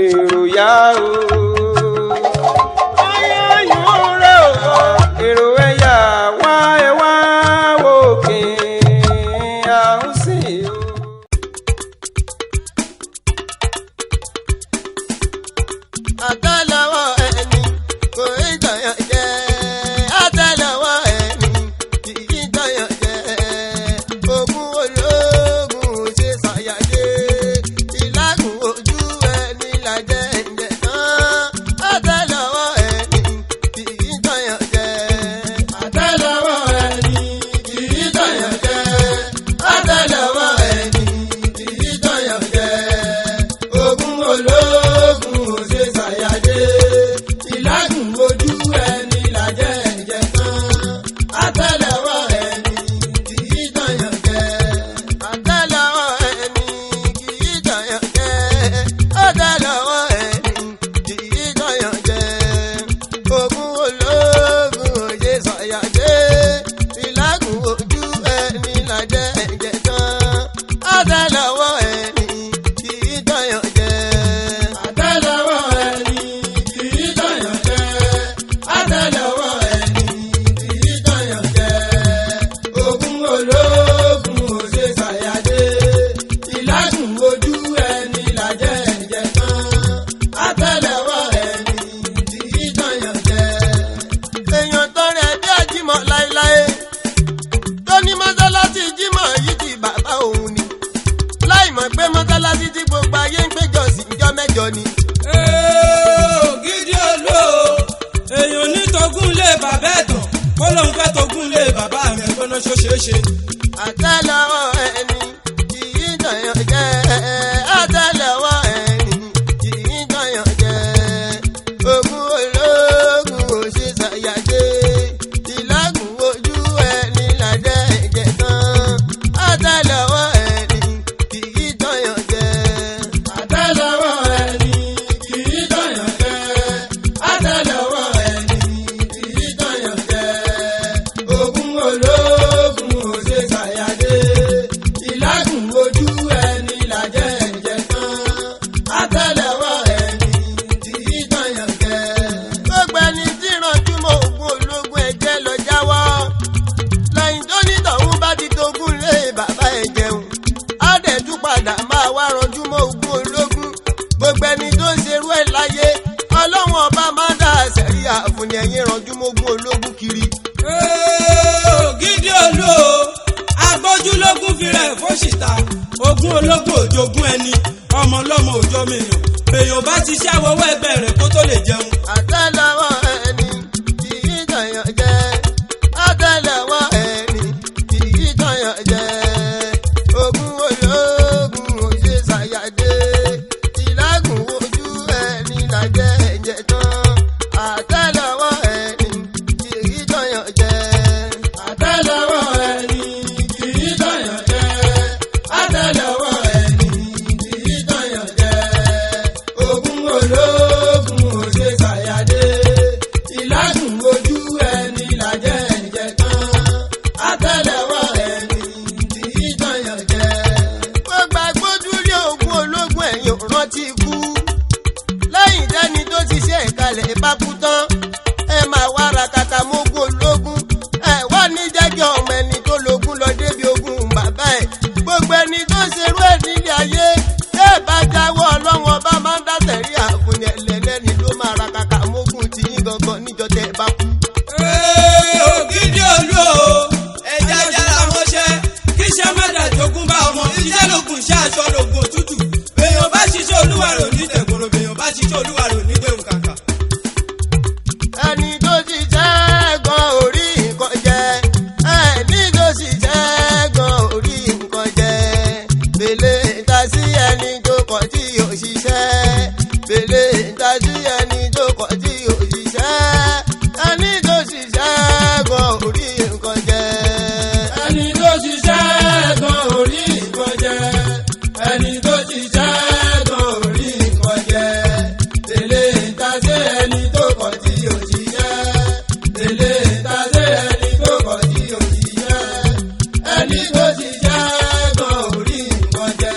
èrò yá o. Ayọ̀yún rẹ̀ o, èrò ẹ̀yà wá ẹ wá òkè àhúnsì o. Àtẹ́lẹwọ́ ẹni kò í tọ̀yàn jẹ. Àtẹ́lẹwọ́ ẹni kì í tọ̀yàn jẹ. Ogun ológun ò ṣe ṣàyàdé. Ìlágùn ojú ẹni làjẹ́ ǹjẹ́ tán. Àtẹ́lẹwọ́ ẹni kì í tọ̀yàn jẹ. Àtẹ́lẹwọ́ ẹni kì í tọ̀yàn jẹ. Àtẹ́lẹwọ́ ẹni kì í tọ̀yàn jẹ. Ogun ológun ò ṣe ṣàyàdé. Ìlágùn ojú ẹni làjẹ́ ǹjẹ́ tán. Àtẹ́lẹwọ́ ẹni kì í tọ̀yàn jẹ. Àtẹ́lẹwọ́ ẹni kì í tọ̀yàn jẹ. Àtẹ́lẹwọ́ ẹni kì í tọ̀yàn jẹ. Ogun ológun ò ṣe ṣàyàdé. Ìlágùn ojú ẹni làjẹ́ ǹjẹ́ tán. Àtẹ́lẹwọ́ ẹni kì í tọ̀yàn jẹ. Àtẹ́lẹwọ́ ẹni kì í tọ̀yàn jẹ. Àtẹ́lẹwọ́ ẹni kì í tọ̀yàn jẹ. Ogun ológun ò ṣe ṣàyàdé. Ìlágùn ojú ẹni làjẹ́ ǹjẹ́ tán. Àtẹ́lẹwọ́ ẹni kì í tọ̀yàn jẹ. Èèyàn tọrẹ bí àjímọ̀ láéláé. Tó ní mọ́sálásí jímọ̀ yìí ti bàbá òun ni. Láì mọ̀ pé mọ́sálásí tí gbogbo ayé ń péjọ sí ìjọ mẹ́jọ ni. Ògidì olú o, èèyàn ní togún lé bàbá ẹ̀tàn kó lóun fẹ́ togún lé bàbá rẹ̀ gbóná ṣó ṣeé ṣe. Àtẹ́lẹwọ́ ẹni kì í tọ̀yàn jẹ. Àtẹ́lẹwọ́ ẹni kì í tọ̀yàn jẹ. Ogun ológun ò ṣe ṣàyàdé. Ìlágùn ojú ẹni làjẹ́ ǹjẹ́ tán. Àtẹ́lẹwọ́ ẹni kì í tọ̀yàn jẹ. Àtẹ́lẹwọ́ ẹni kì í tọ̀yàn jẹ. Àtẹ́lẹwọ́ ẹni kì í tọ̀yàn jẹ. Ogun ológun ò ṣe ṣàyàdé. Ìlágùn ojú ẹni làjẹ́ ǹjẹ́ tán. Àtẹ́lẹwọ́ ẹni kì í tọ̀yàn jẹ. Gbogbo ẹni tí ìrànjú mọ́ ogun ológun ẹ̀jẹ̀ lọ jáwọ́. Lẹ́yìn tó ní tọ̀hún bá ti togún lé bàbá ẹ̀ jẹun. Á dẹ̀ tún padà máa wá ranjú mọ́ ogun ológun. Gbogbo ẹni tó ń ṣerú ẹ̀ láyé. Ọlọ́run ọba máa ń dá sẹ̀ríà fún ni ẹ̀yin ranjú mọ́ ogun ológun kiri. Ògidì olú o, agbójúlógún fi rẹ̀ fóṣìta. Ogún ológun òjogún ẹni, ọmọ ọlọ́mọ òjò mìíràn. Èèyàn bá ti ṣàwọ́wọ́ ẹgbẹ́ rẹ̀ kó tó lè jẹun. Àtẹ́lẹwọ́ ẹni kì í tọ̀yàn jẹ. Àtẹ́lẹwọ́ ẹni kì í tọ̀yàn jẹ. Ogun ológun ò ṣe ṣàyàdé. Ìlágùn ojú ẹni làjẹ́ ǹjẹ́ tán. Àtẹ́lẹwọ́ ẹni kì í tọ̀yàn jẹ. Àtẹ́lẹwọ́ ẹni kì í tọ̀yàn jẹ. Àtẹ́lẹwọ́ ẹni kì í tọ̀yàn jẹ. Ogun ológun ò ṣe ṣàyàdé. Ìlágùn ojú ẹni làjẹ́ ǹjẹ́ tán. Àtẹ́lẹwọ́ ẹni kì í tọ̀yàn jẹ. Gbogbo agbójúlé ogun ológun ẹ̀yìn ò rántí ikú. Lẹ́yìn tẹ́ni tó ti ṣe ìkàlẹ̀ bá kú tán. Ẹ máa wá ra kàkà mógún ológun. Ẹ wá ní jẹ́ kí ọmọ ẹni tó lógún lọ débi ogun bàbá ẹ̀. Gbogbo ẹni tó ṣerú ẹ̀ nílé ayé. Ẹ bá jáwọ́ Ọlọ́run ọba máa ń dá sẹ̀ríà fún ni ẹlẹ́ni ló máa ra kàkà mógún tí yín gangan níjọ́ tẹ́ ẹ bá kú. Ògidì olú o, ẹja jára mọ́ṣẹ́ kí iṣẹ́ má dàjogún bá ọmọ. Iṣẹ́ lògùn iṣẹ́ aṣọ lògùn òtútù. Èèyàn bá ṣiṣẹ́ olúwa rò ní tẹ̀gbọ́rọ̀, èèyàn bá ṣiṣẹ́ olúwa rò ní dẹ̀rù kàkà. Ẹni tó ṣiṣẹ́ gan orí nǹkan jẹ. Ẹni tó ṣiṣẹ́ gan orí nǹkan jẹ. Bèlè ta sí ẹni tó kọ̀ tí ò ṣiṣẹ́. Bèlè ta sí ẹni tó kọ̀ tí ò ṣiṣẹ́. Ẹni tó ṣiṣẹ́ gan orí nǹkan jẹ. Ẹni tó ṣiṣẹ́ gan orí nǹkan jẹ. Ẹni tó ṣiṣẹ́ gan orí nǹkan jẹ. Bèlè ta sí ẹni tó kọ̀ tí ò ṣiṣẹ́. Bèlè ta sí ẹni tó kọ̀ tí ò ṣiṣẹ́. Ẹni tó ṣiṣẹ́ gan orí nǹkan jẹ.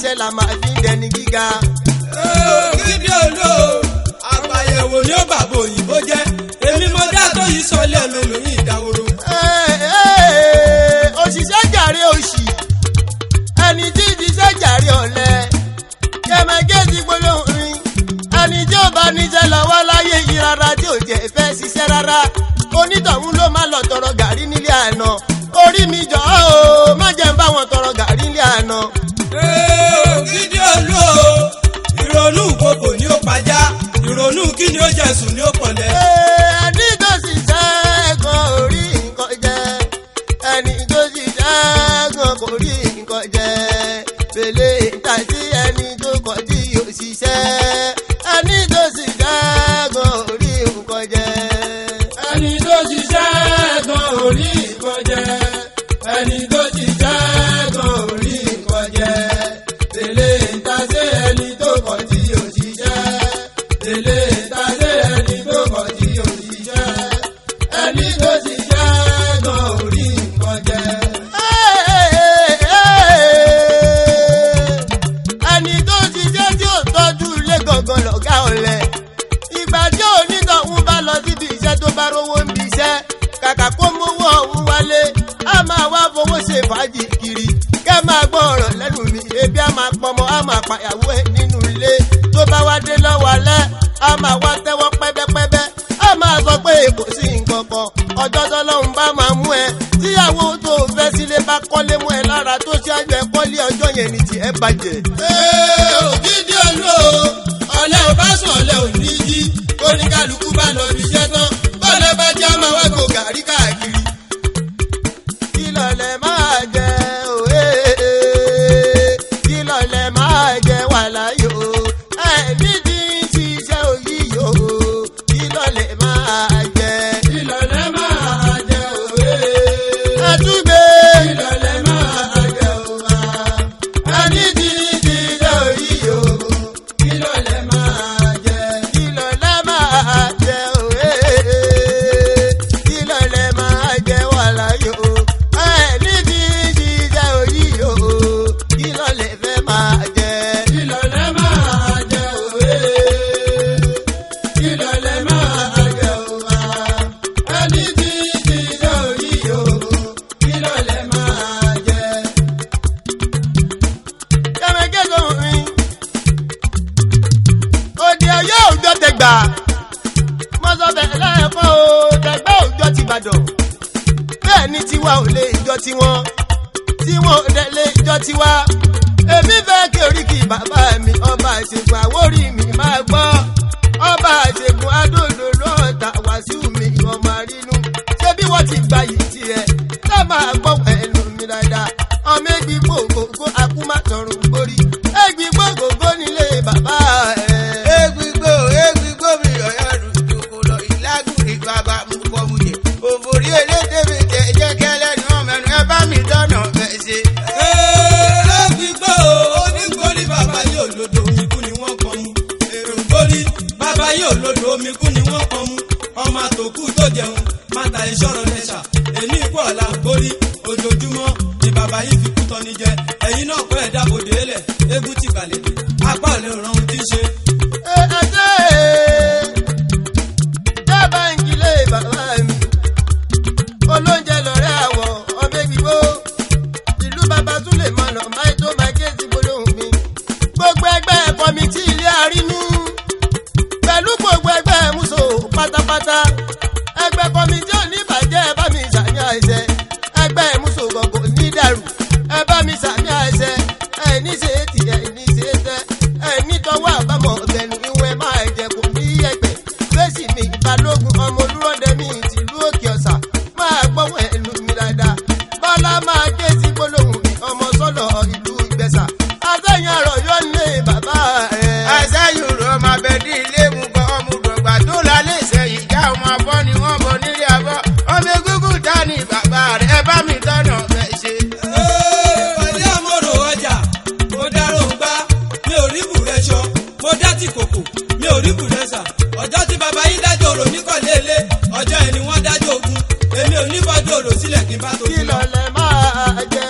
iṣẹ́ la máa fi ń dẹni gíga. Ògidì olú àgbàyẹ̀wò ni ó bàbá òyìnbó jẹ́ èmi mo dá tó yìí sọlẹ̀ lóyún ìdáwòrò. Òṣìṣẹ́ jàre òṣì ẹni tí ìdíṣẹ́ jàre ọ̀lẹ kẹmẹgẹ́sì gbólóhùn ẹni tí ó bá níṣẹ́ lọ́wọ́ láyé yìí rárá tí ò jẹ́ fẹ́ ṣiṣẹ́ rárá onítọ̀hún ló má lọ tọrọ gàrí nílé àná orí mi jọ ọ́ má jẹ́ ń bá wọn tọrọ gàrí nílé àná. Ògidì olú ìrònú ìkòkò ni ó pajá ìrònú kí ni ó jẹ̀sùn ni ó pọ̀lẹ́. ẹni tó ṣiṣẹ́ gan orí nǹkan jẹ ẹni tó ṣiṣẹ́ gan kò rí nǹkan jẹ pèlè tàbí ẹni tó kọ̀ tí yóò ṣiṣẹ́ ẹni tó ṣiṣẹ́ gan orí nǹkan jẹ. ẹni tó ṣiṣẹ́ gan orí nǹkan jẹ ẹni tó ṣiṣẹ́ gan orí nǹkan jẹ tèlé tàṣé ẹni tó kọ̀ tí yóò ṣiṣẹ́ tèlé tàṣé ẹni tó kọ̀ tí yóò ṣiṣẹ́ ẹni tó ṣiṣẹ́ gan orí nǹkan jẹ. ẹni tó ṣiṣẹ́ tí ò tọ́jú ilé gangan lọ̀gá ọ̀lẹ ìgbà tí onítọ̀hún bá lọ síbi iṣẹ́ tó bá rówó ń bi iṣẹ́ kàkà kó mówó ọ̀hún wálé a máa wá fowó ṣe fàájì kiri kẹ́ máa gbọ́ ọ̀rọ̀ lẹ́nu mi ebi a máa pọmọ a máa pàyàwó ẹ̀ nínú ilé tó bá wá dé lọ́wọ́ alẹ́ a máa wá tẹ́wọ́ pẹ́bẹ́pẹ́bẹ́ a máa sọ pé kò sí nǹkan kan ọjọ́ tọ́lọ́run bá máa mú ẹ tíyàwó tó fẹ́ sílé bá kọ́lé mú ẹ lára tó ṣáájú ẹ kọ́lé ọjọ́ yẹn ni tiẹ̀ bàjẹ́. Ògidì olú ọ̀lẹ ò bá sùn ọ̀lẹ ò ní jí oníkálukú bá lọ bí iṣẹ́ tán bọ́lá bá jẹ́ àmọ́ wá kó gàrí káàkiri. kí lọ̀lẹ̀ máa jẹ òwe kí lọ̀lẹ̀ máa jẹ wà láyò ẹ̀mí tí ń ṣiṣẹ́ òyìyò kí lọ̀lẹ̀ máa jẹ. Kí lọ̀lẹ máa jẹ òwe. àtúgbé Kí lọ̀lẹ máa jẹ òwa. ẹni tí ń ṣiṣẹ́ òyìyò Kí lọ̀lẹ máa jẹ. kí lọ̀lẹ̀ máa jẹ òwe kí lọ̀lẹ̀ máa jẹ wà láyò ẹ̀mí tí ń ṣiṣẹ́ òyìyò kí lọ̀lẹ̀ fẹ́ máa jẹ. Kí lọ̀lẹ máa jẹ òwe. Kí lọ̀lẹ máa jẹ òwa. Ẹni tí ń ṣiṣẹ́ òyìyò. Kí lọ̀lẹ máa jẹ. kẹmẹkẹsọ rin òde ọyọ òjọ tẹgbà mọsọbẹ lẹẹkan o tẹgbà òjọ ti Ìbàdàn bẹ́ẹ̀ ni tiwa ò lè jọ tiwọn tiwọn ò dẹ lè jọ tiwa èmi fẹ́ kí oríkì bàbá mi ọba àṣegun àwórí mi máa gbọ́ ọba àṣegun adóòdò lọ́ọ̀tà wàásù mi ọmọ àrínú ṣé bí wọ́n ti gbà yìí tiẹ̀ tá máa gbọ́ ẹnu mi dáadáa ọmọ ẹgbì gbòǹgbò akúmọ̀tọ̀rùn gbórí ẹgbì gbòǹgbò nílé bàbá ẹ̀. Egbigbo mi ọ̀yọ́ dùdú kò lọ ìlágùn ìbàbà mú kọ́ mu jẹ. Òbòrí elédè mi jẹ jẹ́ kẹ́lẹ́ ni wọ́n mẹ́nu ẹ bá mi dọ́nà fẹ́ ṣe. Gbígbó onígbórí bàbá yóò lòdò omi kú ni wọ́n kọ́ mu. Èrò gbórí bàbá yóò lòdò omi kú ni wọ́n kọ́ mu. Ọmọ àtòkù tó jẹun máta ìṣòro lẹ́ṣà. Èmi ikú ọ̀la gbórí ojoojúmọ́ ni bàbá yìí fi kú tọ́ni jẹ. Ẹ̀yin náà kọ́ ẹ̀dá bòde lẹ̀ eégún ti gbàlejò. Apá ò lè ràn ohun tí ń ṣe. Jábá ń kílé bàbá mi olóúnjẹ lọ́rẹ́ àwọ̀ ọbẹ̀ gbígbó ìlú bàbá tún lè mọ̀nà máì tó máa kéèsì gbólóhùn mi gbogbo ẹgbẹ́ kọ́mítì ilé àrínú pẹ̀lú gbogbo ẹgbẹ́ múso pátápátá ẹgbẹ́ kọ́mítì oníbàjẹ́ bá mi sàmì àìsẹ ẹgbẹ́ múso gọ̀gọ̀ ní dàrú ẹ bá mi sàmì àìsẹ ẹ ní ṣe é tì ẹ ní ṣe é tẹ ẹ ní tọwọ́ àbámọ̀ ọ̀bẹ̀nu ìwẹ̀ máa jẹ kò ní ẹgbẹ́ fèsì mi balógun ọmọ olúrọ̀dẹ mi tìlú òkè ọ̀sà máa gbọ́wọ́ ẹnu mi dáadáa bọ́lá máa ké sí gbólóhùn mi ọmọ sọ́lọ̀ ìlú ìgbẹ́sà àtẹ̀yìn àrọ̀ yóò lé bàbá ẹ̀. Àṣàyùn rọ̀ máa bẹ ní ilé mu kọ́ ọmọ òdògbà tó lálẹ́ ìṣẹ̀yìn já ọmọ abọ́ ni wọ́n bọ nílé abọ́. Ọmọ egúngún ta ni bàbá rẹ̀ ẹ bá mi dọ́nà fẹ́ ṣe. Pẹ̀lú àmọ́rò ọjà, mo dárò ń gbá, mi ò rí bùrẹ́ṣọ, mo dá ti kòkò, mi ò rí bùrẹ́ṣà. Ọjọ́ tí bàbá yín dájọ́ òrò ní kọ̀lélé, ọjọ́ ẹni wọ́n dájọ́ ogun, èmi ò ní bọ́jú òrò sílẹ̀ kí n bá tó kí lọ̀lẹ̀ máa jẹ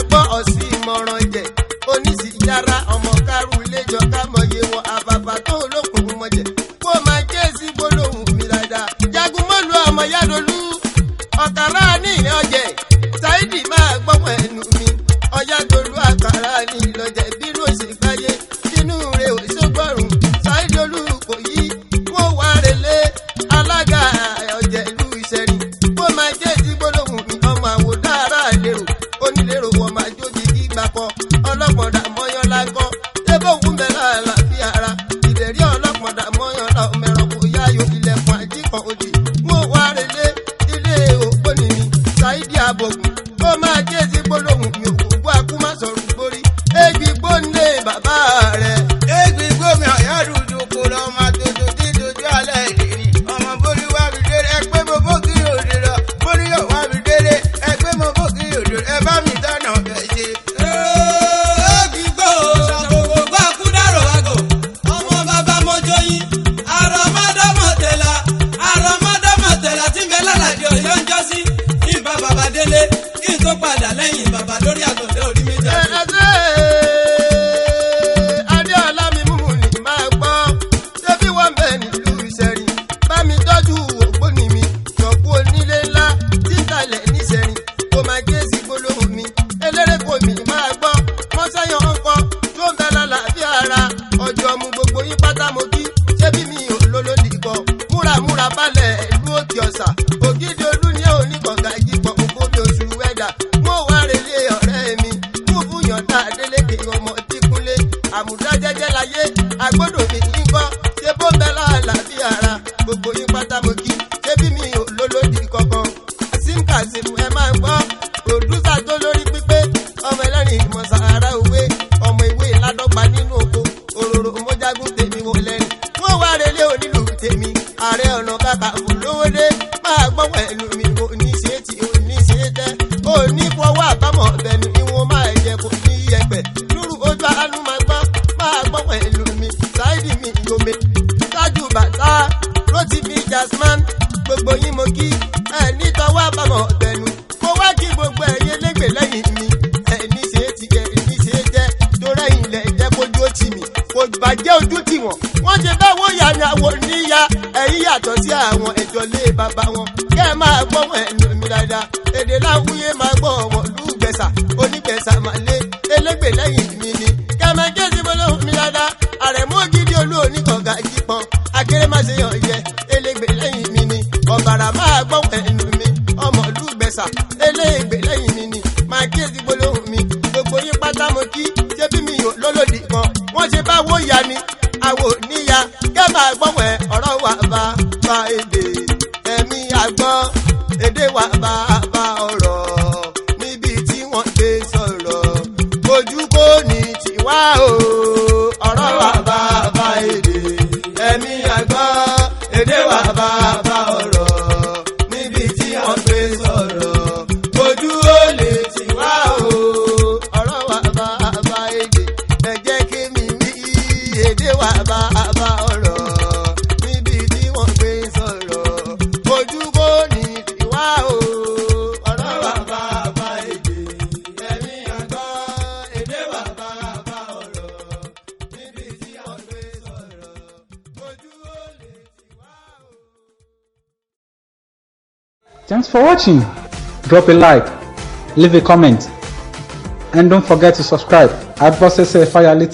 gbọ́ ọ̀sìn ìmọ̀ràn jẹ̀ oníṣì yára ọmọ kárù léjọ kámọ̀yé wọn àbàbà tó olókùn mọ̀jẹ̀ kó máa jẹ́ sí gbólóhùn mi dáadáa. jagun mọ́lu ọmọ yádolú ọ̀kàrà ní ìyẹn ọjẹ́ Saidi máa gbọ́mọ ẹnu mi ọ̀yádolú àkàrà ní ìlọ́jẹ̀ bí ló ṣe gbáyé nínú rẹ̀ ò ṣògbọ́rùn Saidi olú kò yí wọ́n wá relé alága ọ̀jẹ̀ ìlú Ìṣẹ̀rìn kó máa jẹ́ sí gbólóhùn mi ọmọ àwòdára lérò onílérò wọ́n máa jójì gbígbà kọ ọlọ́pọ̀dà mọ́yán lágọ́ débò wú mẹ́ra àlàáfíà ara ìdẹ̀rí ọlọ́pọ̀dà mọ́yán la mẹ́ràn kò yáyò ilẹ̀kùn àjíkan òdì wọ́n wá relé ilé ògbóni mi Saidi Abogun kó máa jẹ́ sí gbólóhùn mi òkú akú má sọ̀rọ̀ gbórí égbì gbóńdé bàbá rẹ̀. Égbì gómìn ọ̀yádùdù kò lọ máa dodo tí dojú alẹ́ ìdírí. Ọmọ borí wá mi délé ẹgbẹ́ mo bó kiri òde lọ. Borí yóò wá mi délé ẹgbẹ́ mo bó kiri òde lọ. Ẹ bá mi dáná ọ̀bẹ ṣe. Gbígbó ṣàkókò kúdàrọ̀ àgọ̀ ọmọ bàbá mọ́jọ́yìn àrọ̀mọ́dọ́mọ̀tẹ̀lá tí ń bẹ lálàdé ọ̀yọ́ ń jọ́ sí ìbá bàbá délé kí n tó padà lẹ́yìn bàbá lórí àtọ̀dẹ́ orí méjì. Adéọlá mi mú ní máa gbọ́ ṣébí wọ́n bẹ̀ nílùú Ìṣẹ̀rìn bá mi tọ́jú ògbóni mi sọ̀kú onílé ńlá títàlẹ̀ níṣẹ̀rìn kó máa gé sí gbólóhùn mi eléré kò mí máa gbọ́ wọ́n sẹ́yìn ọkọ̀ tó ń bẹ lálàáfíà ara ọjọ́ mu gbogbo yín pátá mo kí ṣébí mi ò lólódì kọ múramúra balẹ̀ ìlú òkè ọ̀sà ògidì olú ní oníkọ̀ọ̀gá ìjìpọ̀ òkú bí oṣù wẹ́dà wọ́n wá relé ọ̀rẹ́ mi mú fún yọ̀ǹda Adélékè ọmọ tíkúnlé àmùdá jẹ́jẹ́ láyé agbọ́dọ̀ mi ń gbọ́ ṣé bó bẹ́ láàlàáfíà ara gbogbo yín pátá mo kí ṣébí mi ò lólódì kankan Kasim ẹ máa gbọ́ pòdúsà tó lórí pípé ọmọ ẹlẹ́rìn ìmọ̀sá ara òwe ọmọ ìwé ládọ́gba nínú oko òróró mọ́jágún tèmi wò lẹ́rìn wọ́n wá relé onílù tèmi Ààrẹ Ọ̀nà Kakanfò lówódé máa gbọ́ pẹ̀lú mi ò ní ṣe tí ò ní ṣe tẹ́ ò ní fọwọ́ àbámọ̀ bẹ̀nu ìwọ̀n máa jẹ kò ní yẹpẹ̀ lúrú ojú àánú máa gbọ́ pẹ̀lú mi Saidi mi yome tájú bàtà Rotimi Jasman gbogbo yín mo kí ẹ nítọwọ́ àbámọ̀ bẹ̀nu mo wá kí gbogbo ẹ̀yin lẹ́gbẹ̀ẹ́ lẹ́yìn mi ẹ ní ṣe é ti kẹ ní ṣe é jẹ́ tó rẹ́yìn ilẹ̀ jẹ́ kójú ó tì mí kò bàjẹ́ ojú tì wọ́n ṣe báwo yà ni àwọn níyà ẹ̀yìn yàtọ̀ sí àwọn ẹ̀jọ̀ lé bàbá wọn kẹ́ ẹ máa gbọ́ wọn ẹ̀nu mi dáadáa èdè láwùyé máa gbọ́ wọn lùgbẹ̀sà onígbẹ̀sà máa lé elégbè lẹ́yìn mi ni kẹ́mẹ́jẹ́ sí gbólóhùn mi dáadáa Àrẹ̀mú Ògidì olú oníkọ̀ọ̀gá jípọn akérèmásé ọ̀yẹ́ elégbè lẹ́yìn mi ni ọ̀bàrà máa gbọ́ wọn ẹ̀nu mi ọmọ lùgbẹ̀sà elégbè lẹ́yìn mi ni máa kí èsì gbólóhùn mi gbogbo yín pátá mo kí ṣé bí mi ò lólòdì kan wọ́n ṣe bá wó ya ni àwò níyà kẹ́ máa gbọ́wọ́ ọ̀rọ̀ wà bá èdè ẹ̀mí àgbọ́n èdè wà bá ọ̀rọ̀ níbi tí wọ́n gbé sọ̀rọ̀ ojú kò ní tiwa o ọ̀rọ̀ wà bá èdè ẹ̀mí àgbọ́n èdè wà bá ọ̀rọ̀ níbi tí wọ́n gbé sọ̀rọ̀ ojú ó lè tiwa o ọ̀rọ̀ wà bá èdè ẹ jẹ́ kí mi rí èdè wà bá ọ̀rọ̀ níbi tí wọ́n gbé sọ̀rọ̀ ojú kò ní tiwa o ọ̀rọ̀ wà bá èdè ẹ̀mí àgbọ́ èdè wà bá ọ̀rọ̀ níbi tí wọ́n gbé sọ̀rọ̀ ojú ó lè tiwa o. Thanks for watching. Drop a like, leave a comment, and don't forget to subscribe at Bosese Fayale TV.